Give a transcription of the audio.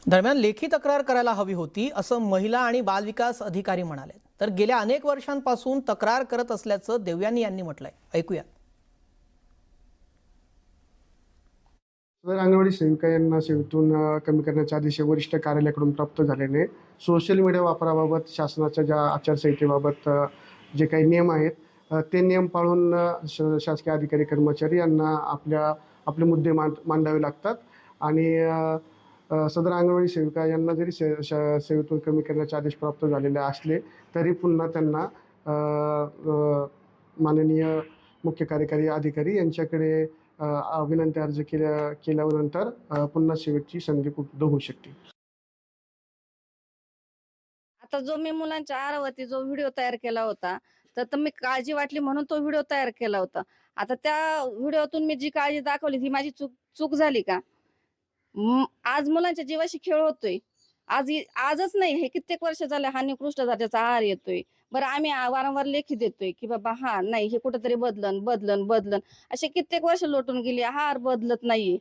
दरम्यान लेखी तक्रार करायला हवी होती असं महिला आणि बालविकास अधिकारी म्हणाले। तर गेल्या अनेक वर्षांपासून तक्रार करत असल्याचं देवयानी यांनी म्हटलंय। ऐकूया। सदर अंगणवाडी सेविका यांना सेवेतून कमी करण्याचे आदेश वरिष्ठ कार्यालयाकडून प्राप्त झाल्याने सोशल मीडिया वापराबाबत शासनाच्या ज्या आचारसंहितेबाबत जे काही नियम आहेत ते नियम पाळून शासकीय अधिकारी कर्मचारी यांना आपले मुद्दे मांडावे लागतात आणि सदर अंगणवाडी सेविका यांना जरी सेवेतून कमी करण्याचे आदेश प्राप्त झालेले असले तरी पुन्हा त्यांना माननीय मुख्य कार्यकारी अधिकारी यांच्याकडे विनंती अर्ज केल्यानंतर पुन्हा सेवेची संधी उपलब्ध होऊ शकते। आता जो मी मुलांच्या आहारावरती जो व्हिडिओ तयार केला होता, तर मी काळजी वाटली म्हणून तो व्हिडिओ तयार केला होता। आता त्या व्हिडिओतून मी जी काळजी दाखवली ही माझी चूक झाली का? आज मुलांच्या जीवाशी खेळ होतोय। आजच नाही, हे कित्येक वर्ष झाले हा निकृष्ट दर्जाचा आहार येतोय। बरं आम्ही वारंवार लेखी देतोय की बाबा हा नाही, हे कुठेतरी बदलन बदलन बदलन असे कित्येक वर्ष लोटून गेली, आहार बदलत नाहीये।